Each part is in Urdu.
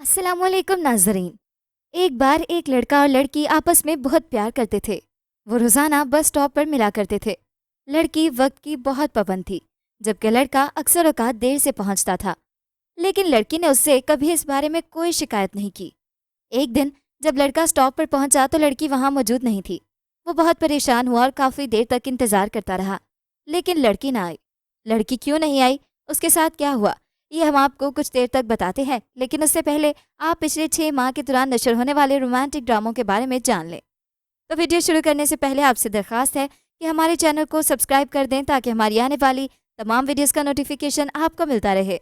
السلام علیکم ناظرین۔ ایک بار ایک لڑکا اور لڑکی آپس میں بہت پیار کرتے تھے۔ وہ روزانہ بس اسٹاپ پر ملا کرتے تھے۔ لڑکی وقت کی بہت پابند تھی، جبکہ لڑکا اکثر اوقات دیر سے پہنچتا تھا، لیکن لڑکی نے اس سے کبھی اس بارے میں کوئی شکایت نہیں کی۔ ایک دن جب لڑکا اسٹاپ پر پہنچا تو لڑکی وہاں موجود نہیں تھی۔ وہ بہت پریشان ہوا اور کافی دیر تک انتظار کرتا رہا، لیکن لڑکی نہ آئی۔ لڑکی کیوں نہیں آئی، اس کے ساتھ کیا ہوا، یہ ہم آپ کو کچھ دیر تک بتاتے ہیں، لیکن اس سے پہلے آپ پچھلے 6 ماہ کے دوران نشر ہونے والے رومانٹک ڈراموں کے بارے میں جان لیں۔ تو ویڈیو شروع کرنے سے پہلے آپ سے درخواست ہے کہ ہمارے چینل کو سبسکرائب کر دیں تاکہ ہماری آنے والی تمام ویڈیوز کا نوٹیفیکیشن آپ کو ملتا رہے۔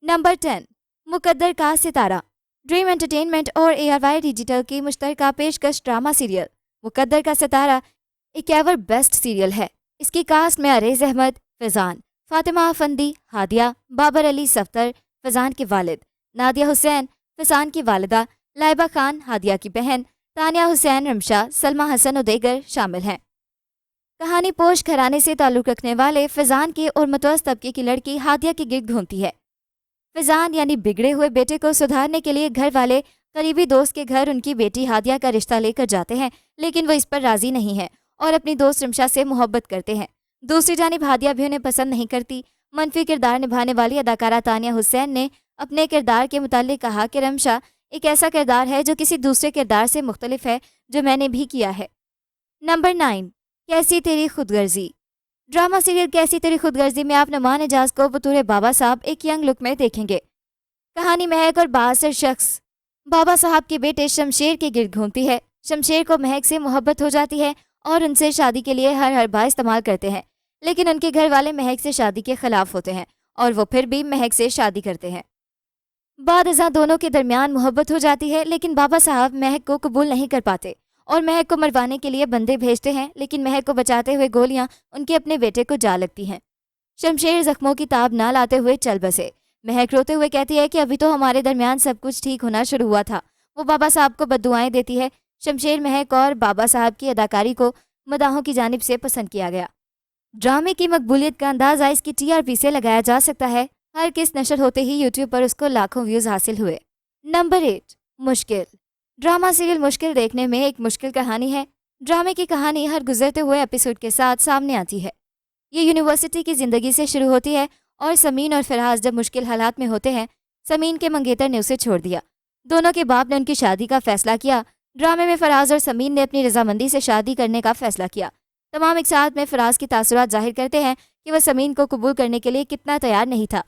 نمبر 10، مقدر کا ستارہ۔ ڈریم انٹرٹینمنٹ اور ARY ڈیجیٹل کی مشترکہ پیشکش ڈرامہ سیریل مقدر کا ستارہ ایک ایور بیسٹ سیریل ہے۔ اس کی کاسٹ میں عریض احمد، فیضان، فاطمہ افندی، ہادیہ، بابر علی صفدر فیضان کے والد، نادیہ حسین فیضان کی والدہ، لائبہ خان ہادیہ کی بہن، تانیہ حسین رمشا، سلمہ حسن اور دیگر شامل ہیں۔ کہانی پوش گھرانے سے تعلق رکھنے والے فیضان کی اور متوسط طبقے کی لڑکی ہادیہ کے گرد گھومتی ہے۔ فیضان یعنی بگڑے ہوئے بیٹے کو سدھارنے کے لیے گھر والے قریبی دوست کے گھر ان کی بیٹی ہادیہ کا رشتہ لے کر جاتے ہیں، لیکن وہ اس پر راضی نہیں ہے اور اپنی دوست رمشا سے محبت کرتے ہیں۔ دوسری جانب ہادیہ بھی انہیں پسند نہیں کرتی۔ منفی کردار نبھانے والی اداکارہ تانیہ حسین نے اپنے کردار کے متعلق کہا کہ رمشا ایک ایسا کردار ہے جو کسی دوسرے کردار سے مختلف ہے جو میں نے بھی کیا ہے۔ نمبر 9، کیسی تیری خود غرضی۔ ڈرامہ سیریل کیسی تیری خود غرضی میں آپ نعمان اعجاز کو بطور بابا صاحب ایک ینگ لک میں دیکھیں گے۔ کہانی مہک اور بااثر شخص بابا صاحب کے بیٹے شمشیر کے گرد گھومتی ہے۔ شمشیر کو مہک سے محبت ہو جاتی ہے اور ان سے شادی کے لیے ہر بات استعمال کرتے ہیں، لیکن ان کے گھر والے مہک سے شادی کے خلاف ہوتے ہیں اور وہ پھر بھی مہک سے شادی کرتے ہیں۔ بعد ازاں دونوں کے درمیان محبت ہو جاتی ہے، لیکن بابا صاحب مہک کو قبول نہیں کر پاتے اور مہک کو مروانے کے لیے بندے بھیجتے ہیں، لیکن مہک کو بچاتے ہوئے گولیاں ان کے اپنے بیٹے کو جا لگتی ہیں۔ شمشیر زخموں کی تاب نہ لاتے ہوئے چل بسے۔ مہک روتے ہوئے کہتی ہے کہ ابھی تو ہمارے درمیان سب کچھ ٹھیک ہونا شروع ہوا تھا۔ وہ بابا صاحب کو بددعائیں دیتی ہے۔ شمشیر، مہک اور بابا صاحب کی اداکاری کو مداحوں کی جانب سے پسند کیا گیا۔ ڈرامے کی مقبولیت کا اندازہ اس کی TRP سے لگایا جا سکتا ہے۔ ہر قسط نشر ہوتے ہی یوٹیوب پر اس کو لاکھوں ویوز حاصل ہوئے۔ نمبر 8، مشکل۔ ڈرامہ سیریل مشکل دیکھنے میں ایک مشکل کہانی ہے۔ ڈرامے کی کہانی ہر گزرتے ہوئے ایپیسوڈ کے ساتھ سامنے آتی ہے۔ یہ یونیورسٹی کی زندگی سے شروع ہوتی ہے اور سمین اور فراز جب مشکل حالات میں ہوتے ہیں، سمین کے منگیتر نے اسے چھوڑ دیا۔ دونوں کے باپ نے ان کی شادی کا فیصلہ کیا۔ ڈرامے میں فراز اور سمین نے اپنی رضامندی سے شادی کرنے کا فیصلہ کیا۔ تمام ایک ساتھ میں فراز کی تاثرات ظاہر کرتے ہیں کہ وہ سمین کو قبول کرنے کے لیے کتنا تیار نہیں تھا۔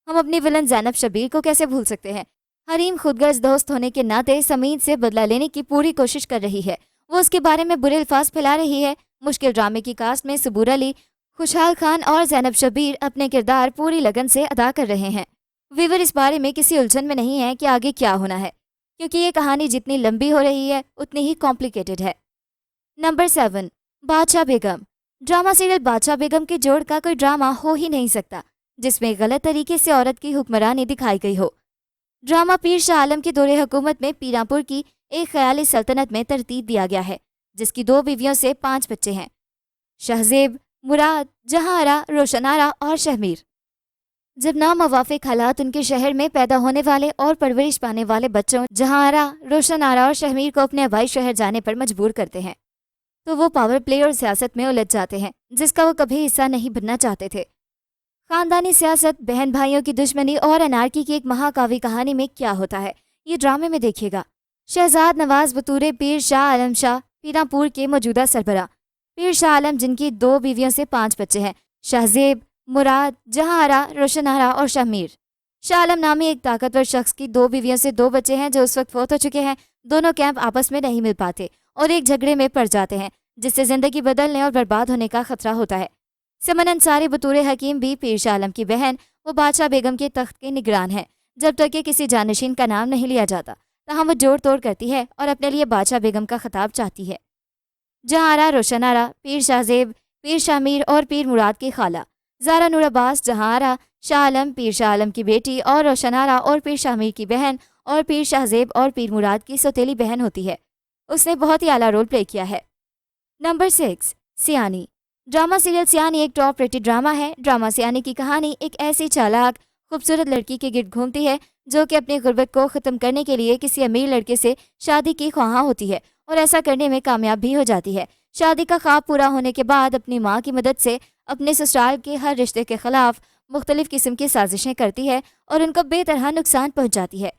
ہم اپنی ولن زینب شبیر کو کیسے بھول سکتے ہیں؟ حریم خودغرض دوست ہونے کے ناطے سمین سے بدلہ لینے کی پوری کوشش کر رہی ہے۔ وہ اس کے بارے میں برے الفاظ پھیلا رہی ہے۔ مشکل ڈرامے کی کاسٹ میں صبور علی، خوشحال خان اور زینب شبیر اپنے کردار پوری لگن سے ادا کر رہے ہیں۔ ویور اس بارے میں کسی الجھن میں نہیں ہے کہ آگے کیا ہونا ہے، کیونکہ یہ کہانی جتنی لمبی ہو رہی ہے اتنی ہی کمپلیکیٹڈ ہے۔ نمبر 7، بادشاہ بیگم۔ ڈرامہ سیریل بادشاہ بیگم کے جوڑ کا کوئی ڈرامہ ہو ہی نہیں سکتا جس میں غلط طریقے سے عورت کی حکمرانی دکھائی گئی ہو۔ ڈرامہ پیر شاہ عالم کے دور حکومت میں پیرانپور کی ایک خیالی سلطنت میں ترتیب دیا گیا ہے، جس کی 2 بیویوں سے 5 بچے ہیں: شہزیب، مراد، جہاں آرا، روشن آرا اور شہمیر۔ جب ناموافق حالات ان کے شہر میں پیدا ہونے والے اور پرورش پانے والے بچوں جہاں آرا، روشن آرا اور شہمیر کو اپنے آبائی شہر جانے پر مجبور کرتے ہیں، تو وہ پاور پلے اور سیاست میں الجھ جاتے ہیں جس کا وہ کبھی حصہ نہیں بننا چاہتے تھے۔ خاندانی سیاست، بہن بھائیوں کی دشمنی اور انارکی کی ایک مہاکاوی کہانی میں کیا ہوتا ہے، یہ ڈرامے میں دیکھیے گا۔ شہزاد نواز بطور پیر شاہ عالم شاہ پیرانپور کے موجودہ سربراہ۔ پیر شاہ عالم جن کی 2 بیویوں سے 5 بچے ہیں: شہزیب، مراد، جہاں آرا، روشن آرا اور شہمیر۔ شاہ عالم نامی ایک طاقتور شخص کی 2 بیویوں سے 2 بچے ہیں جو اس وقت فوت ہو چکے ہیں۔ دونوں کیمپ آپس میں نہیں مل پاتے اور ایک جھگڑے میں پڑ جاتے ہیں جس سے زندگی بدلنے اور برباد ہونے کا خطرہ ہوتا ہے۔ سمن انصاری بطور حکیم بھی پیر شاہ عالم کی بہن، وہ بادشاہ بیگم کے تخت کے نگران ہے جب تک کہ کسی جانشین کا نام نہیں لیا جاتا، تاہم وہ جوڑ توڑ کرتی ہے اور اپنے لیے بادشاہ بیگم کا خطاب چاہتی ہے۔ جہاں آرا، روشن آرا، پیر شاہ زیب، پیر شاہ میر اور پیر مراد کی خالہ۔ زارا نور عباس، جہاں آرا، شاہ عالم، پیر شاہ عالم کی بیٹی اور روشن آرا اور پیر شاہ میر کی بہن اور پیر شاہ زیب اور پیر مراد کی سوتیلی بہن ہوتی ہے۔ اس نے بہت ہی اعلیٰ رول پلے کیا ہے۔ نمبر 6، سیانی۔ ڈرامہ سیریل سیانی ایک ٹاپ ریٹڈ ڈرامہ ہے۔ ڈرامہ سیانی کی کہانی ایک ایسی چالاک، خوبصورت لڑکی کے گرد گھومتی ہے جو کہ اپنی غربت کو ختم کرنے کے لیے کسی امیر لڑکے سے شادی کی خواہاں ہوتی ہے اور ایسا کرنے میں کامیاب بھی ہو جاتی ہے۔ شادی کا خواب پورا ہونے کے بعد اپنی ماں کی مدد سے اپنے سسرال کے ہر رشتے کے خلاف مختلف قسم کی سازشیں کرتی ہے اور ان کو بے طرح نقصان پہنچاتی ہے۔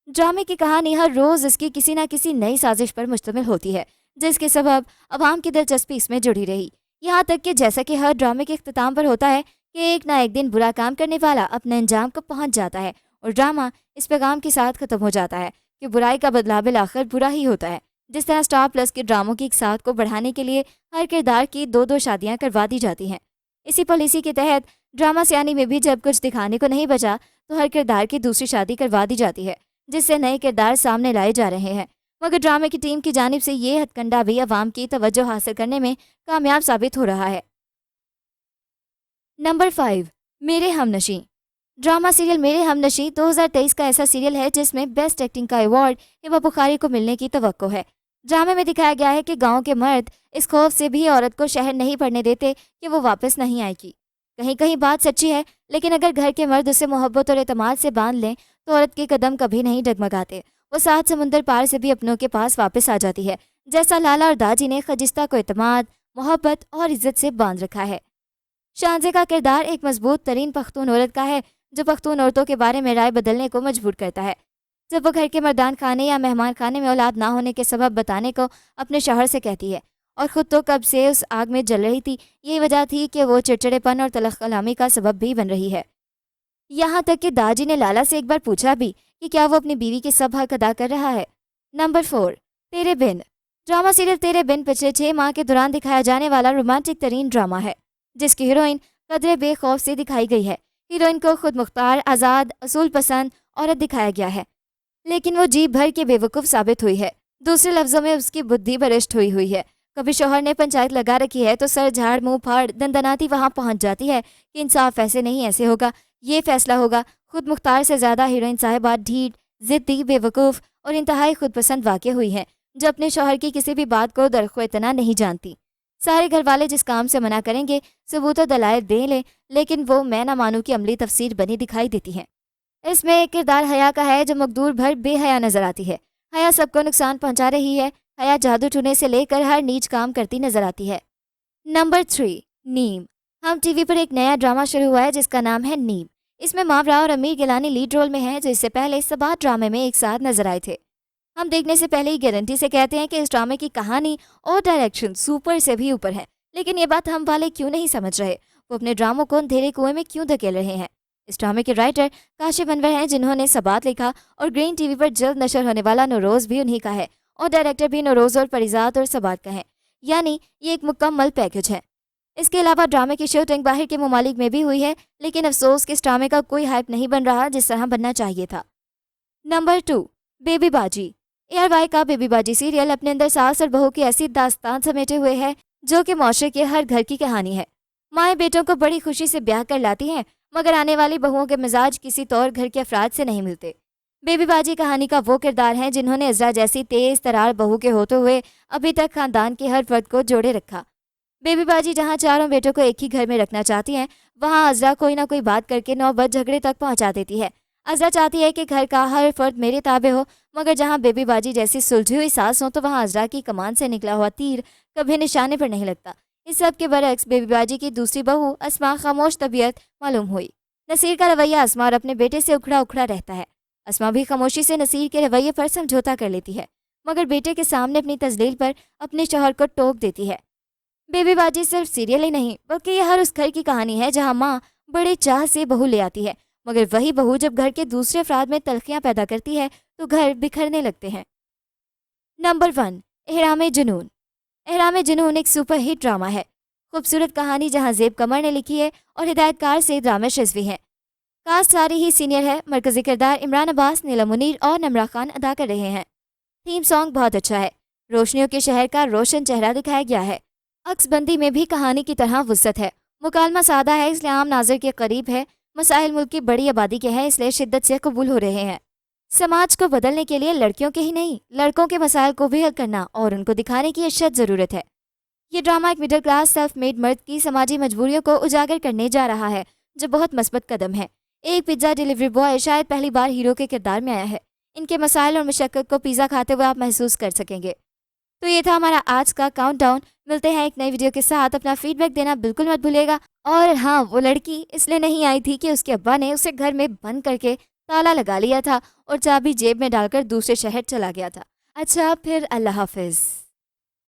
ڈرامے کی کہانی ہر روز اس کی کسی نہ کسی نئی سازش پر مشتمل ہوتی ہے، جس کے سبب عوام کی دلچسپی اس میں جڑی رہی، یہاں تک کہ جیسا کہ ہر ڈرامے کے اختتام پر ہوتا ہے کہ ایک نہ ایک دن برا کام کرنے والا اپنے انجام کو پہنچ جاتا ہے اور ڈرامہ اس پیغام کے ساتھ ختم ہو جاتا ہے کہ برائی کا بدلہ بالآخر برا ہی ہوتا ہے۔ جس طرح اسٹار پلس کے ڈراموں کی ایک ساتھ کو بڑھانے کے لیے ہر کردار کی 2 شادیاں کروا دی جاتی ہیں، اسی پالیسی کے تحت ڈرامہ سیانی میں بھی جب کچھ دکھانے کو نہیں بچا تو ہر کردار کی دوسری شادی کروا دی جاتی ہے، جس سے نئے کردار سامنے لائے جا رہے ہیں۔ مگر ڈرامے کی ٹیم کی جانب سے یہ ہتھ کنڈا بھی عوام کی توجہ حاصل کرنے میں کامیاب ثابت ہو رہا ہے۔ نمبر 5، میرے ہمنشیں۔ ڈرامہ سیریل میرے ہمنشیں 2023 کا ایسا سیریل ہے جس میں بیسٹ ایکٹنگ کا ایوارڈ ہبا بخاری کو ملنے کی توقع ہے۔ ڈرامے میں دکھایا گیا ہے کہ گاؤں کے مرد اس خوف سے بھی عورت کو شہر نہیں پڑنے دیتے کہ وہ واپس نہیں آئے گی۔ کہیں کہیں بات سچی ہے، لیکن اگر گھر کے مرد اسے محبت اور اعتماد سے باندھ لیں تو عورت کے قدم کبھی نہیں ڈگمگاتے، وہ 7 سمندر پار سے بھی اپنوں کے پاس واپس آ جاتی ہے، جیسا لالا اور داجی نے خجستہ کو اعتماد، محبت اور عزت سے باندھ رکھا ہے۔ شانزے کا کردار ایک مضبوط ترین پختون عورت کا ہے جو پختون عورتوں کے بارے میں رائے بدلنے کو مجبور کرتا ہے۔ جب وہ گھر کے مردان خانے یا مہمان خانے میں اولاد نہ ہونے کے سبب بتانے کو اپنے شوہر سے کہتی ہے، اور خود تو کب سے اس آگ میں جل رہی تھی، یہی وجہ تھی کہ وہ چڑچڑے پن اور تلخ کلامی کا سبب بھی بن رہی ہے۔ یہاں تک کہ داجی نے لالا سے ایک بار پوچھا بھی کہ کیا وہ اپنی بیوی کے سب حق ادا کر رہا ہے۔ نمبر 4، تیرے بن۔ ڈرامہ سیریل تیرے بن پچھلے 6 ماہ کے دوران دکھایا جانے والا رومانٹک ترین ڈرامہ ہے، جس کی ہیروئن قدرے بے خوف سے دکھائی گئی ہے۔ ہیروئن کو خود مختار، آزاد، اصول پسند عورت دکھایا گیا ہے، لیکن وہ جی بھر کے بے وقوف ثابت ہوئی ہے۔ دوسرے لفظوں میں اس کی بدھی برشت ہوئی ہے۔ کبھی شوہر نے پنچایت لگا رکھی ہے تو سر جھاڑ منہ پھاڑ دندناتی وہاں پہنچ جاتی ہے کہ انصاف ایسے نہیں ایسے ہوگا، یہ فیصلہ ہوگا۔ خود مختار سے زیادہ ہیروئن صاحبہ ڈھیٹ، ضدی، بے وقوف اور انتہائی خود پسند واقع ہوئی ہیں، جو اپنے شوہر کی کسی بھی بات کو درخو اتنا نہیں جانتی۔ سارے گھر والے جس کام سے منع کریں گے ثبوت و دلائل دے لیں، لیکن وہ میں نہ مانوں کی عملی تفسیر بنی دکھائی دیتی ہیں۔ اس میں ایک کردار حیا کا ہے جو مقدور بھر بے حیا نظر آتی ہے۔ حیا سب کو نقصان پہنچا رہی ہے، حیا جادو ٹونے سے لے کر ہر نیچ کام کرتی نظر آتی ہے۔ نمبر 3، نیم۔ ہم ٹی وی پر ایک نیا ڈرامہ شروع ہوا ہے جس کا نام ہے نیم۔ اس میں ماورا اور امیر گیلانی لیڈ رول میں ہیں، جو اس سے پہلے سبات ڈرامے میں ایک ساتھ نظر آئے تھے۔ ہم دیکھنے سے پہلے ہی گارنٹی سے کہتے ہیں کہ اس ڈرامے کی کہانی اور ڈائریکشن سپر سے بھی اوپر ہے، لیکن یہ بات ہم والے کیوں نہیں سمجھ رہے؟ وہ اپنے ڈراموں کو اندھیرے کنویں میں کیوں دھکیل رہے ہیں؟ اس ڈرامے کے رائٹر کاشف انور ہیں، جنہوں نے سبات لکھا، اور گرین ٹی وی پر جلد نشر ہونے والا نوروز بھی انہی کا ہے، اور ڈائریکٹر بھی نوروز اور پریزاد اور سبات کا ہے، یعنی یہ ایک مکمل پیکج ہے۔ اس کے علاوہ ڈرامے کی شوٹنگ باہر کے ممالک میں بھی ہوئی ہے، لیکن افسوس کہ اس ڈرامے کا کوئی ہائپ نہیں بن رہا جس طرح بننا چاہیے تھا۔ نمبر 2، بیبی باجی۔ ARY کا بیبی باجی سیریل اپنے اندر ساس اور بہو کی ایسی داستان سمیٹے ہوئے ہے جو کہ معاشرے کے ہر گھر کی کہانی ہے۔ مائیں بیٹوں کو بڑی خوشی سے بیاہ کر لاتی ہیں، مگر آنے والی بہوؤں کے مزاج کسی طور گھر کے افراد سے نہیں ملتے۔ بیبی باجی کہانی کا وہ کردار ہے جنہوں نے عذرا جیسی تیز ترار بہو کے ہوتے ہوئے ابھی تک خاندان کے ہر فرد کو جوڑے رکھا۔ بیبی باجی جہاں چاروں بیٹوں کو ایک ہی گھر میں رکھنا چاہتی ہیں، وہاں عذرا کوئی نہ کوئی بات کر کے نوبت جھگڑے تک پہنچا دیتی ہے۔ عذرا چاہتی ہے کہ گھر کا ہر فرد میرے تابع ہو، مگر جہاں بیبی باجی جیسی سلجھی ہوئی ساس ہوں تو وہاں عذرا کی کمان سے نکلا ہوا تیر کبھی نشانے پر نہیں لگتا۔ اس سب کے برعکس بیبی باجی کی دوسری بہو اسما خاموش طبیعت معلوم ہوئی۔ نصیر کا رویہ اسما اور اپنے بیٹے سے اکھڑا اکھڑا رہتا ہے۔ اسما بھی خاموشی سے نصیر کے رویے پر سمجھوتا کر لیتی ہے، مگر بیٹے کے سامنے اپنی تذلیل پر اپنے شوہر کو ٹوک دیتی ہے۔ بیبی باجی صرف سیریل ہی نہیں بلکہ یہ ہر اس گھر کی کہانی ہے جہاں ماں بڑے چاہ سے بہو لے آتی ہے، مگر وہی بہو جب گھر کے دوسرے افراد میں تلخیاں پیدا کرتی ہے تو گھر بکھرنے لگتے ہیں۔ نمبر 1، احرام جنون۔ احرام جنون ایک سپر ہٹ ڈرامہ ہے، خوبصورت کہانی جہاں زیب قمر نے لکھی ہے اور ہدایت کار سید رامش رضوی ہیں۔ کاسٹ ساری ہی سینئر ہے، مرکزی کردار عمران عباس، نیلا منیر اور نمرا خان ادا کر رہے ہیں۔ تھیم سانگ بہت اچھا ہے، روشنیوں کے شہر کا روشن چہرہ دکھایا گیا ہے۔ عکس بندی میں بھی کہانی کی طرح وسعت ہے، مکالمہ سادہ ہے اس لیے عام ناظر کے قریب ہے، مسائل ملک کی بڑی آبادی کے ہیں اس لیے شدت سے قبول ہو رہے ہیں۔ سماج کو بدلنے کے لیے لڑکیوں کے ہی نہیں لڑکوں کے مسائل کو بھی حل کرنا اور ان کو دکھانے کی اشد ضرورت ہے۔ یہ ڈرامہ ایک مڈل کلاس سیلف میڈ مرد کی سماجی مجبوریوں کو اجاگر کرنے جا رہا ہے، جو بہت مثبت قدم ہے۔ ایک پیزا ڈیلیوری بوائے شاید پہلی بار ہیرو کے کردار میں آیا ہے. ان کے مسائل اور مشقت کو پیزا کھاتے ہوئے آپ محسوس کر سکیں گے. تو یہ تھا ہمارا آج کا کاؤنٹ ڈاؤن. ملتے ہیں ایک نئی ویڈیو کے ساتھ. اپنا فیڈ بیک دینا بالکل مت بھولے گا. اور ہاں، وہ لڑکی اس لیے نہیں آئی تھی کہ اس کے ابا نے اسے گھر میں بند کر کے تالا لگا لیا تھا اور چابی جیب میں ڈال کر دوسرے شہر چلا گیا تھا. اچھا، پھر اللہ حافظ.